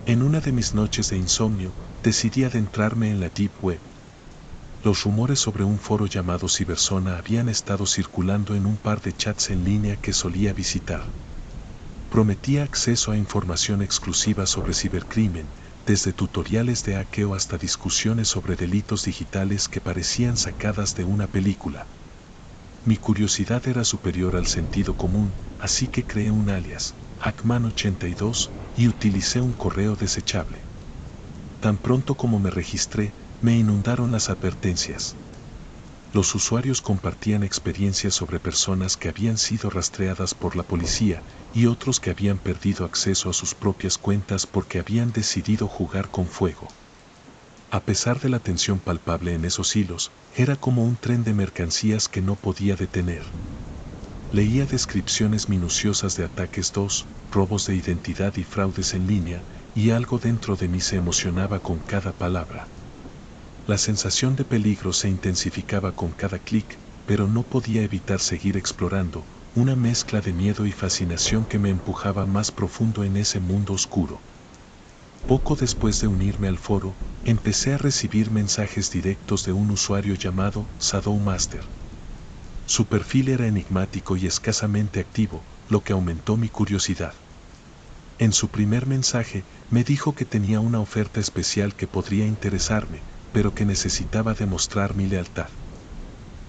En una de mis noches de insomnio, decidí adentrarme en la Deep Web. Los rumores sobre un foro llamado Ciberzona habían estado circulando en un par de chats en línea que solía visitar. Prometía acceso a información exclusiva sobre cibercrimen, desde tutoriales de hackeo hasta discusiones sobre delitos digitales que parecían sacadas de una película. Mi curiosidad era superior al sentido común, así que creé un alias, Hackman82, y utilicé un correo desechable. Tan pronto como me registré, me inundaron las advertencias. Los usuarios compartían experiencias sobre personas que habían sido rastreadas por la policía y otros que habían perdido acceso a sus propias cuentas porque habían decidido jugar con fuego. A pesar de la tensión palpable en esos hilos, era como un tren de mercancías que no podía detener. Leía descripciones minuciosas de ataques 2, robos de identidad y fraudes en línea, y algo dentro de mí se emocionaba con cada palabra. La sensación de peligro se intensificaba con cada clic, pero no podía evitar seguir explorando, una mezcla de miedo y fascinación que me empujaba más profundo en ese mundo oscuro. Poco después de unirme al foro, empecé a recibir mensajes directos de un usuario llamado Shadowmaster. Su perfil era enigmático y escasamente activo, lo que aumentó mi curiosidad. En su primer mensaje, me dijo que tenía una oferta especial que podría interesarme, pero que necesitaba demostrar mi lealtad.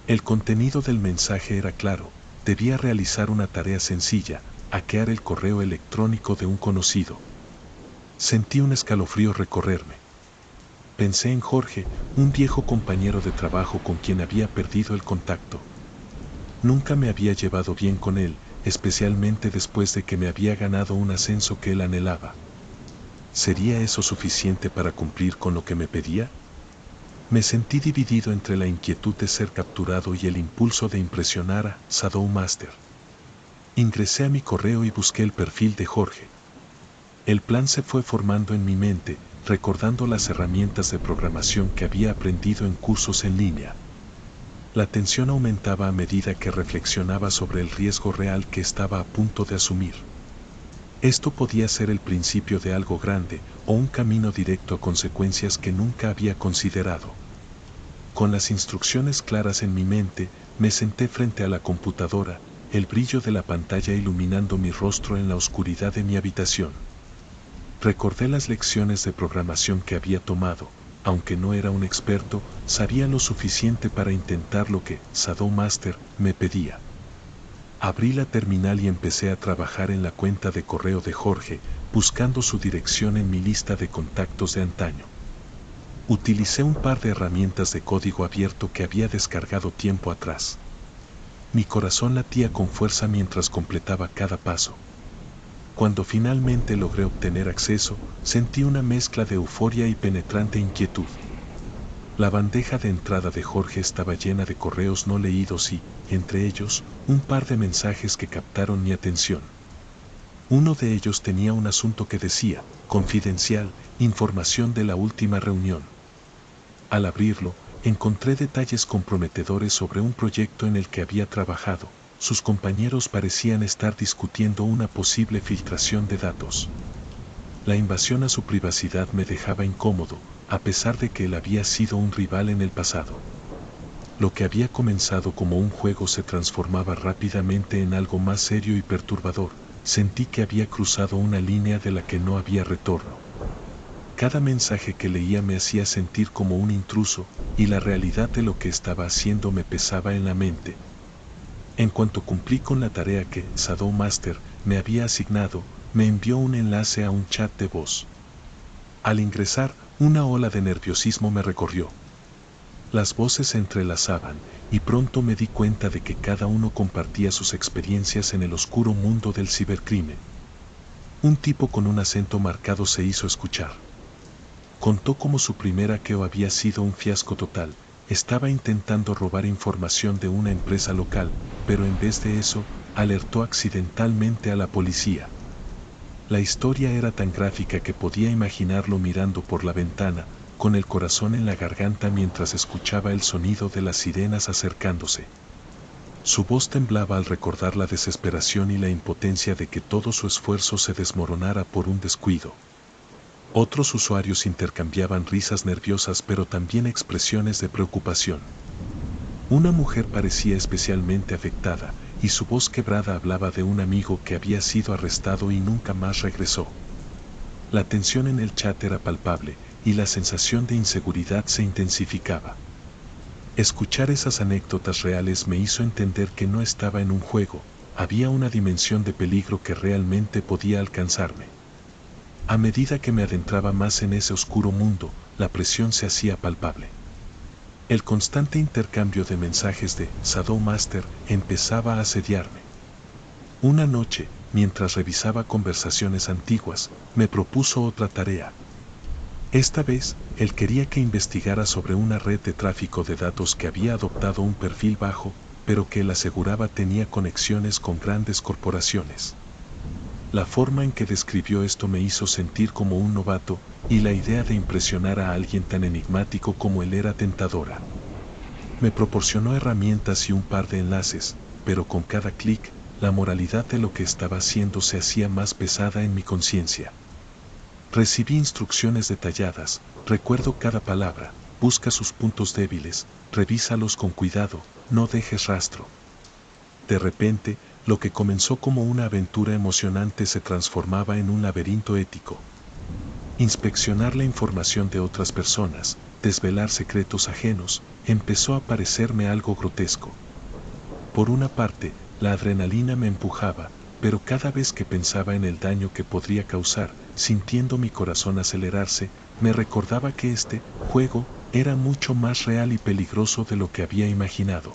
El contenido del mensaje era claro: debía realizar una tarea sencilla, hackear el correo electrónico de un conocido. Sentí un escalofrío recorrerme. Pensé en Jorge, un viejo compañero de trabajo con quien había perdido el contacto. Nunca me había llevado bien con él, especialmente después de que me había ganado un ascenso que él anhelaba. ¿Sería eso suficiente para cumplir con lo que me pedía? Me sentí dividido entre la inquietud de ser capturado y el impulso de impresionar a Shadowmaster. Ingresé a mi correo y busqué el perfil de Jorge. El plan se fue formando en mi mente, recordando las herramientas de programación que había aprendido en cursos en línea. La tensión aumentaba a medida que reflexionaba sobre el riesgo real que estaba a punto de asumir. Esto podía ser el principio de algo grande, o un camino directo a consecuencias que nunca había considerado. Con las instrucciones claras en mi mente, me senté frente a la computadora, el brillo de la pantalla iluminando mi rostro en la oscuridad de mi habitación. Recordé las lecciones de programación que había tomado. Aunque no era un experto, sabía lo suficiente para intentar lo que Shadowmaster me pedía. Abrí la terminal y empecé a trabajar en la cuenta de correo de Jorge, buscando su dirección en mi lista de contactos de antaño. Utilicé un par de herramientas de código abierto que había descargado tiempo atrás. Mi corazón latía con fuerza mientras completaba cada paso. Cuando finalmente logré obtener acceso, sentí una mezcla de euforia y penetrante inquietud. La bandeja de entrada de Jorge estaba llena de correos no leídos y, entre ellos, un par de mensajes que captaron mi atención. Uno de ellos tenía un asunto que decía: confidencial, información de la última reunión. Al abrirlo, encontré detalles comprometedores sobre un proyecto en el que había trabajado. Sus compañeros parecían estar discutiendo una posible filtración de datos. La invasión a su privacidad me dejaba incómodo, a pesar de que él había sido un rival en el pasado. Lo que había comenzado como un juego se transformaba rápidamente en algo más serio y perturbador. Sentí que había cruzado una línea de la que no había retorno. Cada mensaje que leía me hacía sentir como un intruso, y la realidad de lo que estaba haciendo me pesaba en la mente. En cuanto cumplí con la tarea que Shadowmaster me había asignado, me envió un enlace a un chat de voz. Al ingresar, una ola de nerviosismo me recorrió. Las voces se entrelazaban, y pronto me di cuenta de que cada uno compartía sus experiencias en el oscuro mundo del cibercrimen. Un tipo con un acento marcado se hizo escuchar. Contó cómo su primer hackeo había sido un fiasco total. Estaba intentando robar información de una empresa local, pero en vez de eso, alertó accidentalmente a la policía. La historia era tan gráfica que podía imaginarlo mirando por la ventana, con el corazón en la garganta mientras escuchaba el sonido de las sirenas acercándose. Su voz temblaba al recordar la desesperación y la impotencia de que todo su esfuerzo se desmoronara por un descuido. Otros usuarios intercambiaban risas nerviosas pero también expresiones de preocupación. Una mujer parecía especialmente afectada, y su voz quebrada hablaba de un amigo que había sido arrestado y nunca más regresó. La tensión en el chat era palpable, y la sensación de inseguridad se intensificaba. Escuchar esas anécdotas reales me hizo entender que no estaba en un juego, había una dimensión de peligro que realmente podía alcanzarme. A medida que me adentraba más en ese oscuro mundo, la presión se hacía palpable. El constante intercambio de mensajes de Shadow Master empezaba a asediarme. Una noche, mientras revisaba conversaciones antiguas, me propuso otra tarea. Esta vez, él quería que investigara sobre una red de tráfico de datos que había adoptado un perfil bajo, pero que él aseguraba tenía conexiones con grandes corporaciones. La forma en que describió esto me hizo sentir como un novato, y la idea de impresionar a alguien tan enigmático como él era tentadora. Me proporcionó herramientas y un par de enlaces, pero con cada clic, la moralidad de lo que estaba haciendo se hacía más pesada en mi conciencia. Recibí instrucciones detalladas, recuerdo cada palabra, busca sus puntos débiles, revísalos con cuidado, no dejes rastro. De repente, lo que comenzó como una aventura emocionante se transformaba en un laberinto ético. Inspeccionar la información de otras personas, desvelar secretos ajenos, empezó a parecerme algo grotesco. Por una parte, la adrenalina me empujaba, pero cada vez que pensaba en el daño que podría causar, sintiendo mi corazón acelerarse, me recordaba que este juego era mucho más real y peligroso de lo que había imaginado.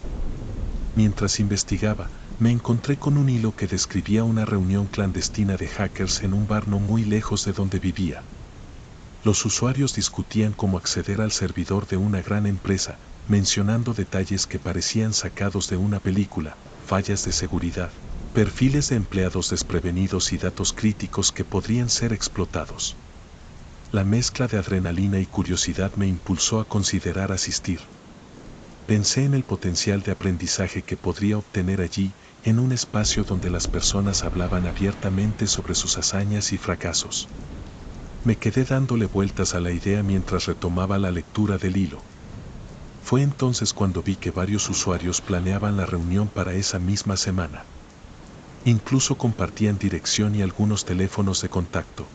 Mientras investigaba, me encontré con un hilo que describía una reunión clandestina de hackers en un bar no muy lejos de donde vivía. Los usuarios discutían cómo acceder al servidor de una gran empresa, mencionando detalles que parecían sacados de una película, fallas de seguridad, perfiles de empleados desprevenidos y datos críticos que podrían ser explotados. La mezcla de adrenalina y curiosidad me impulsó a considerar asistir. Pensé en el potencial de aprendizaje que podría obtener allí, en un espacio donde las personas hablaban abiertamente sobre sus hazañas y fracasos. Me quedé dándole vueltas a la idea mientras retomaba la lectura del hilo. Fue entonces cuando vi que varios usuarios planeaban la reunión para esa misma semana. Incluso compartían dirección y algunos teléfonos de contacto.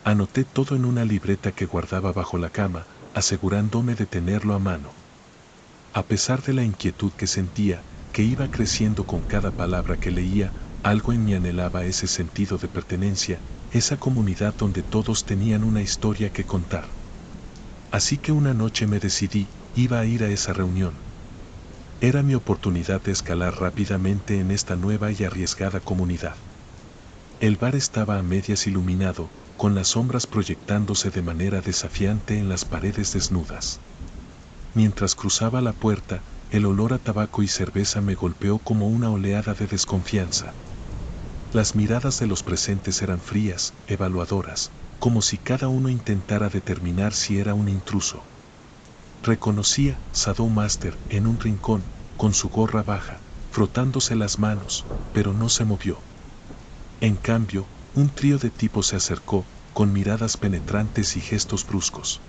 Anoté todo en una libreta que guardaba bajo la cama, asegurándome de tenerlo a mano. A pesar de la inquietud que sentía, que iba creciendo con cada palabra que leía, algo en mí anhelaba ese sentido de pertenencia, esa comunidad donde todos tenían una historia que contar. Así que una noche me decidí, iba a ir a esa reunión. Era mi oportunidad de escalar rápidamente en esta nueva y arriesgada comunidad. El bar estaba a medias iluminado, con las sombras proyectándose de manera desafiante en las paredes desnudas. Mientras cruzaba la puerta, el olor a tabaco y cerveza me golpeó como una oleada de desconfianza. Las miradas de los presentes eran frías, evaluadoras, como si cada uno intentara determinar si era un intruso. Reconocí a Shadow Master en un rincón, con su gorra baja, frotándose las manos, pero no se movió. En cambio, un trío de tipos se acercó, con miradas penetrantes y gestos bruscos.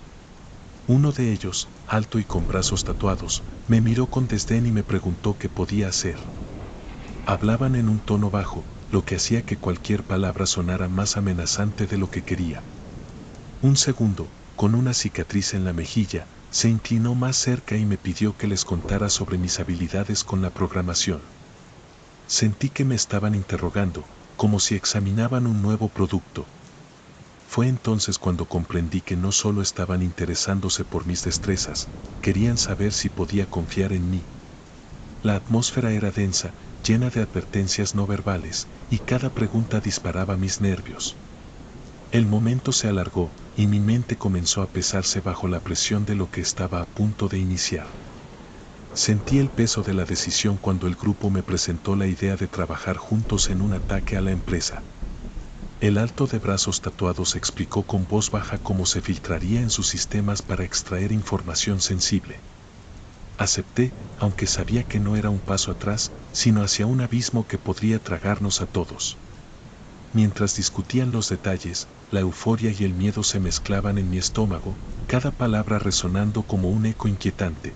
Uno de ellos, alto y con brazos tatuados, me miró con desdén y me preguntó qué podía hacer. Hablaban en un tono bajo, lo que hacía que cualquier palabra sonara más amenazante de lo que quería. Un segundo, con una cicatriz en la mejilla, se inclinó más cerca y me pidió que les contara sobre mis habilidades con la programación. Sentí que me estaban interrogando, como si examinaban un nuevo producto. Fue entonces cuando comprendí que no solo estaban interesándose por mis destrezas, querían saber si podía confiar en mí. La atmósfera era densa, llena de advertencias no verbales, y cada pregunta disparaba mis nervios. El momento se alargó, y mi mente comenzó a pesarse bajo la presión de lo que estaba a punto de iniciar. Sentí el peso de la decisión cuando el grupo me presentó la idea de trabajar juntos en un ataque a la empresa. El alto de brazos tatuados explicó con voz baja cómo se filtraría en sus sistemas para extraer información sensible. Acepté, aunque sabía que no era un paso atrás, sino hacia un abismo que podría tragarnos a todos. Mientras discutían los detalles, la euforia y el miedo se mezclaban en mi estómago, cada palabra resonando como un eco inquietante.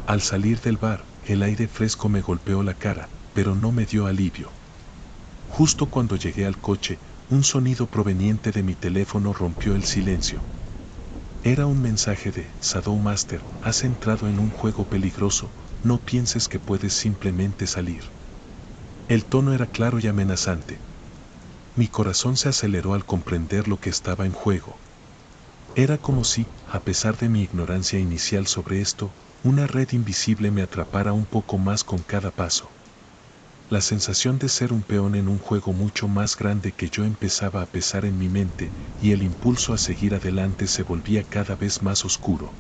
Al salir del bar, el aire fresco me golpeó la cara, pero no me dio alivio. Justo cuando llegué al coche, un sonido proveniente de mi teléfono rompió el silencio. Era un mensaje de Shadow Master: has entrado en un juego peligroso, no pienses que puedes simplemente salir. El tono era claro y amenazante. Mi corazón se aceleró al comprender lo que estaba en juego. Era como si, a pesar de mi ignorancia inicial sobre esto, una red invisible me atrapara un poco más con cada paso. La sensación de ser un peón en un juego mucho más grande que yo empezaba a pesar en mi mente, y el impulso a seguir adelante se volvía cada vez más oscuro.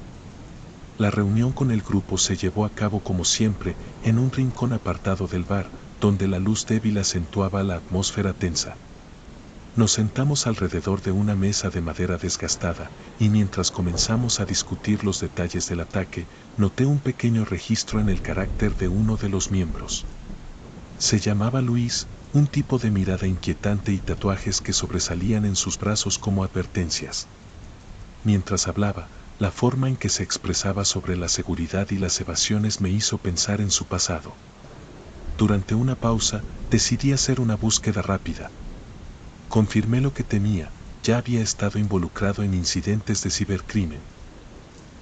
La reunión con el grupo se llevó a cabo como siempre, en un rincón apartado del bar, donde la luz débil acentuaba la atmósfera tensa. Nos sentamos alrededor de una mesa de madera desgastada, y mientras comenzamos a discutir los detalles del ataque, noté un pequeño registro en el carácter de uno de los miembros. Se llamaba Luis, un tipo de mirada inquietante y tatuajes que sobresalían en sus brazos como advertencias. Mientras hablaba, la forma en que se expresaba sobre la seguridad y las evasiones me hizo pensar en su pasado. Durante una pausa, decidí hacer una búsqueda rápida. Confirmé lo que temía: ya había estado involucrado en incidentes de cibercrimen.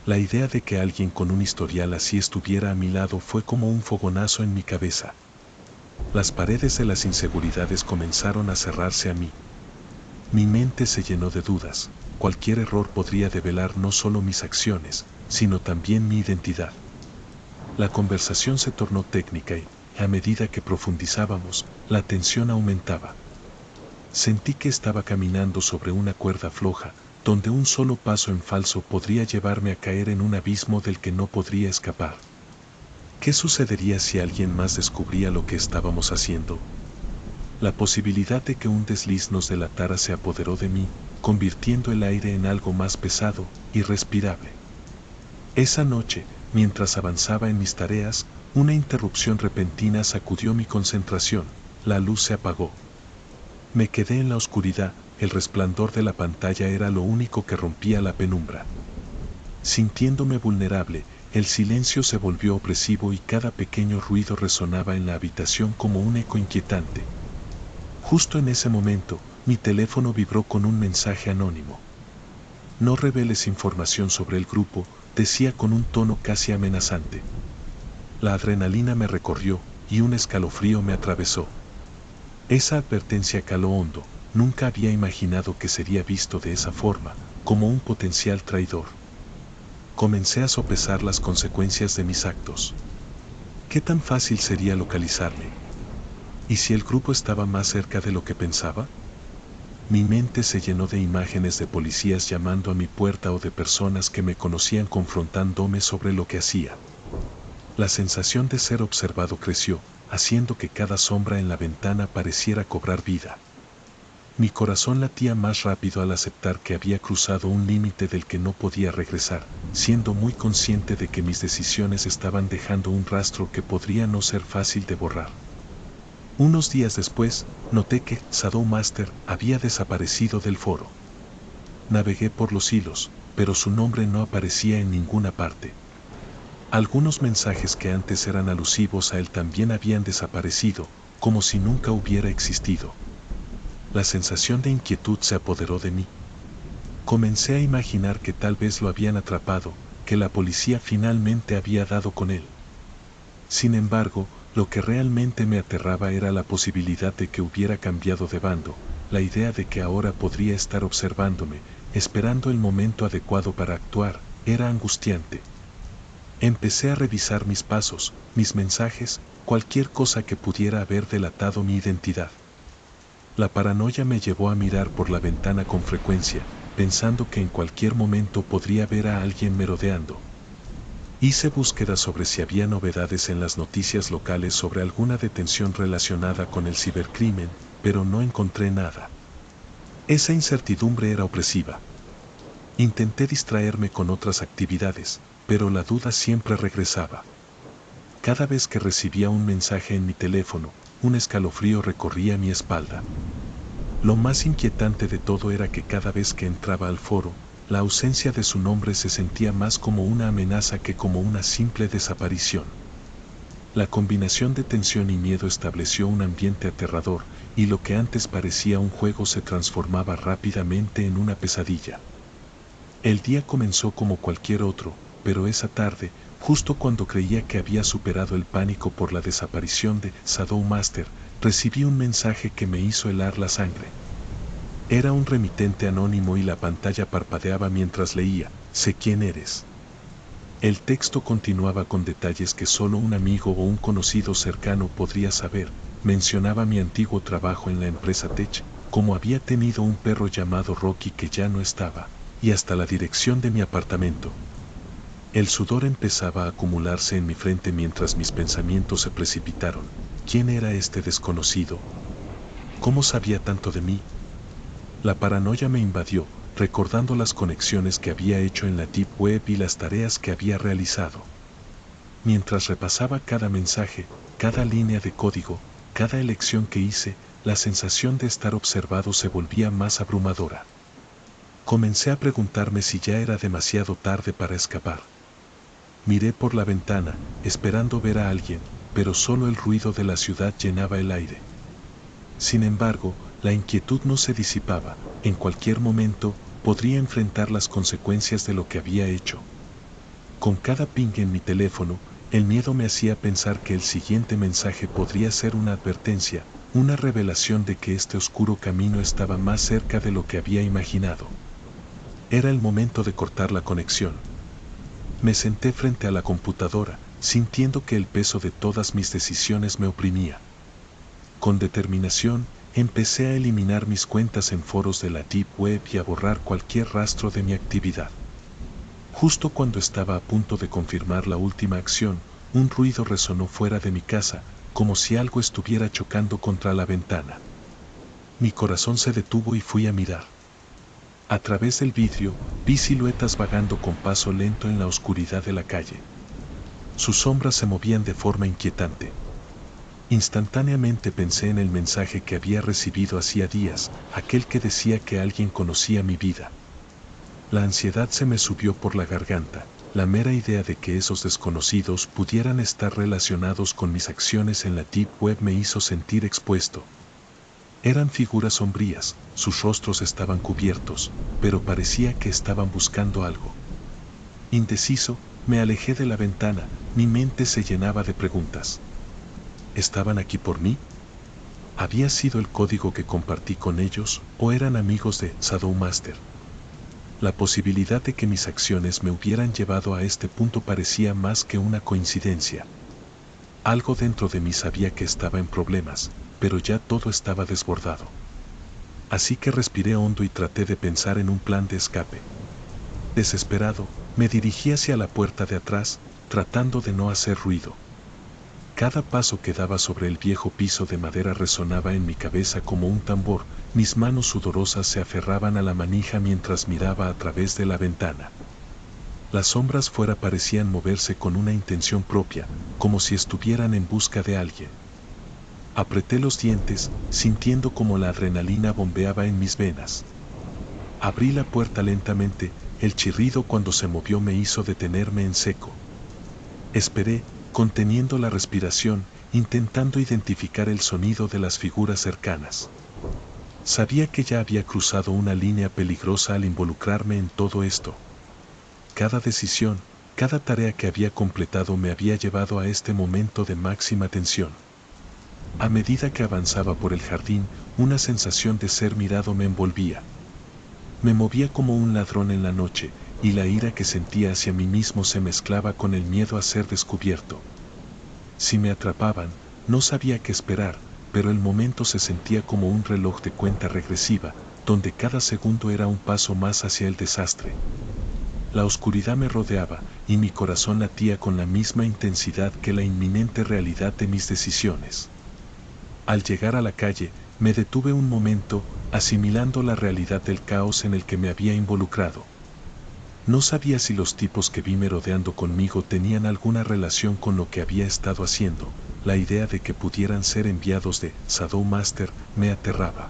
La idea de que alguien con un historial así estuviera a mi lado fue como un fogonazo en mi cabeza. Las paredes de las inseguridades comenzaron a cerrarse a mí. Mi mente se llenó de dudas. Cualquier error podría develar no solo mis acciones, sino también mi identidad. La conversación se tornó técnica y, a medida que profundizábamos, la tensión aumentaba. Sentí que estaba caminando sobre una cuerda floja, donde un solo paso en falso podría llevarme a caer en un abismo del que no podría escapar. ¿Qué sucedería si alguien más descubría lo que estábamos haciendo? La posibilidad de que un desliz nos delatara se apoderó de mí, convirtiendo el aire en algo más pesado, irrespirable. Esa noche, mientras avanzaba en mis tareas, una interrupción repentina sacudió mi concentración. La luz se apagó. Me quedé en la oscuridad, el resplandor de la pantalla era lo único que rompía la penumbra. Sintiéndome vulnerable, el silencio se volvió opresivo y cada pequeño ruido resonaba en la habitación como un eco inquietante. Justo en ese momento, mi teléfono vibró con un mensaje anónimo. No reveles información sobre el grupo, decía con un tono casi amenazante. La adrenalina me recorrió, y un escalofrío me atravesó. Esa advertencia caló hondo. Nunca había imaginado que sería visto de esa forma, como un potencial traidor. Comencé a sopesar las consecuencias de mis actos. ¿Qué tan fácil sería localizarme? ¿Y si el grupo estaba más cerca de lo que pensaba? Mi mente se llenó de imágenes de policías llamando a mi puerta o de personas que me conocían confrontándome sobre lo que hacía. La sensación de ser observado creció, haciendo que cada sombra en la ventana pareciera cobrar vida. Mi corazón latía más rápido al aceptar que había cruzado un límite del que no podía regresar, siendo muy consciente de que mis decisiones estaban dejando un rastro que podría no ser fácil de borrar. Unos días después, noté que Shadow Master había desaparecido del foro. Navegué por los hilos, pero su nombre no aparecía en ninguna parte. Algunos mensajes que antes eran alusivos a él también habían desaparecido, como si nunca hubiera existido. La sensación de inquietud se apoderó de mí. Comencé a imaginar que tal vez lo habían atrapado, que la policía finalmente había dado con él. Sin embargo, lo que realmente me aterraba era la posibilidad de que hubiera cambiado de bando, la idea de que ahora podría estar observándome, esperando el momento adecuado para actuar, era angustiante. Empecé a revisar mis pasos, mis mensajes, cualquier cosa que pudiera haber delatado mi identidad. La paranoia me llevó a mirar por la ventana con frecuencia, pensando que en cualquier momento podría ver a alguien merodeando. Hice búsquedas sobre si había novedades en las noticias locales sobre alguna detención relacionada con el cibercrimen, pero no encontré nada. Esa incertidumbre era opresiva. Intenté distraerme con otras actividades, pero la duda siempre regresaba. Cada vez que recibía un mensaje en mi teléfono, un escalofrío recorría mi espalda. Lo más inquietante de todo era que cada vez que entraba al foro, la ausencia de su nombre se sentía más como una amenaza que como una simple desaparición. La combinación de tensión y miedo estableció un ambiente aterrador, y lo que antes parecía un juego se transformaba rápidamente en una pesadilla. El día comenzó como cualquier otro, pero esa tarde, justo cuando creía que había superado el pánico por la desaparición de Shadow Master, recibí un mensaje que me hizo helar la sangre. Era un remitente anónimo y la pantalla parpadeaba mientras leía: sé quién eres. El texto continuaba con detalles que solo un amigo o un conocido cercano podría saber. Mencionaba mi antiguo trabajo en la empresa Tech, cómo había tenido un perro llamado Rocky que ya no estaba, y hasta la dirección de mi apartamento. El sudor empezaba a acumularse en mi frente mientras mis pensamientos se precipitaron. ¿Quién era este desconocido? ¿Cómo sabía tanto de mí? La paranoia me invadió, recordando las conexiones que había hecho en la Deep Web y las tareas que había realizado. Mientras repasaba cada mensaje, cada línea de código, cada elección que hice, la sensación de estar observado se volvía más abrumadora. Comencé a preguntarme si ya era demasiado tarde para escapar. Miré por la ventana, esperando ver a alguien, pero solo el ruido de la ciudad llenaba el aire. Sin embargo, la inquietud no se disipaba. En cualquier momento, podría enfrentar las consecuencias de lo que había hecho. Con cada ping en mi teléfono, el miedo me hacía pensar que el siguiente mensaje podría ser una advertencia, una revelación de que este oscuro camino estaba más cerca de lo que había imaginado. Era el momento de cortar la conexión. Me senté frente a la computadora, sintiendo que el peso de todas mis decisiones me oprimía. Con determinación, empecé a eliminar mis cuentas en foros de la Deep Web y a borrar cualquier rastro de mi actividad. Justo cuando estaba a punto de confirmar la última acción, un ruido resonó fuera de mi casa, como si algo estuviera chocando contra la ventana. Mi corazón se detuvo y fui a mirar. A través del vidrio, vi siluetas vagando con paso lento en la oscuridad de la calle. Sus sombras se movían de forma inquietante. Instantáneamente pensé en el mensaje que había recibido hacía días, aquel que decía que alguien conocía mi vida. La ansiedad se me subió por la garganta. La mera idea de que esos desconocidos pudieran estar relacionados con mis acciones en la Deep Web me hizo sentir expuesto. Eran figuras sombrías, sus rostros estaban cubiertos, pero parecía que estaban buscando algo. Indeciso, me alejé de la ventana, mi mente se llenaba de preguntas. ¿Estaban aquí por mí? ¿Había sido el código que compartí con ellos, o eran amigos de Shadow Master? La posibilidad de que mis acciones me hubieran llevado a este punto parecía más que una coincidencia. Algo dentro de mí sabía que estaba en problemas, pero ya todo estaba desbordado. Así que respiré hondo y traté de pensar en un plan de escape. Desesperado, me dirigí hacia la puerta de atrás, tratando de no hacer ruido. Cada paso que daba sobre el viejo piso de madera resonaba en mi cabeza como un tambor. Mis manos sudorosas se aferraban a la manija mientras miraba a través de la ventana. Las sombras fuera parecían moverse con una intención propia, como si estuvieran en busca de alguien. Apreté los dientes, sintiendo como la adrenalina bombeaba en mis venas. Abrí la puerta lentamente, el chirrido cuando se movió me hizo detenerme en seco. Esperé, conteniendo la respiración, intentando identificar el sonido de las figuras cercanas. Sabía que ya había cruzado una línea peligrosa al involucrarme en todo esto. Cada decisión, cada tarea que había completado me había llevado a este momento de máxima tensión. A medida que avanzaba por el jardín, una sensación de ser mirado me envolvía. Me movía como un ladrón en la noche, y la ira que sentía hacia mí mismo se mezclaba con el miedo a ser descubierto. Si me atrapaban, no sabía qué esperar, pero el momento se sentía como un reloj de cuenta regresiva, donde cada segundo era un paso más hacia el desastre. La oscuridad me rodeaba, y mi corazón latía con la misma intensidad que la inminente realidad de mis decisiones. Al llegar a la calle, me detuve un momento, asimilando la realidad del caos en el que me había involucrado. No sabía si los tipos que vi merodeando conmigo tenían alguna relación con lo que había estado haciendo. La idea de que pudieran ser enviados de Shadow Master me aterraba.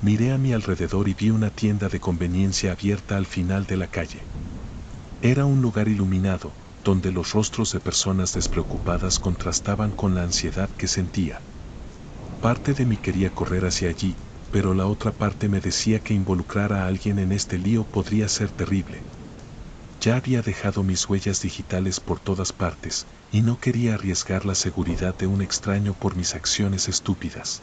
Miré a mi alrededor y vi una tienda de conveniencia abierta al final de la calle. Era un lugar iluminado, donde los rostros de personas despreocupadas contrastaban con la ansiedad que sentía. Parte de mí quería correr hacia allí, pero la otra parte me decía que involucrar a alguien en este lío podría ser terrible. Ya había dejado mis huellas digitales por todas partes, y no quería arriesgar la seguridad de un extraño por mis acciones estúpidas.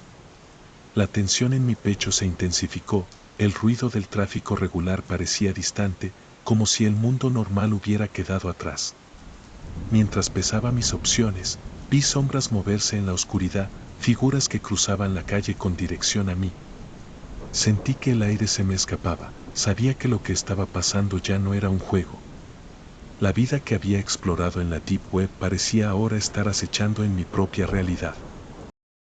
La tensión en mi pecho se intensificó, el ruido del tráfico regular parecía distante, como si el mundo normal hubiera quedado atrás. Mientras pesaba mis opciones, vi sombras moverse en la oscuridad, figuras que cruzaban la calle con dirección a mí. Sentí que el aire se me escapaba, sabía que lo que estaba pasando ya no era un juego. La vida que había explorado en la Deep Web parecía ahora estar acechando en mi propia realidad.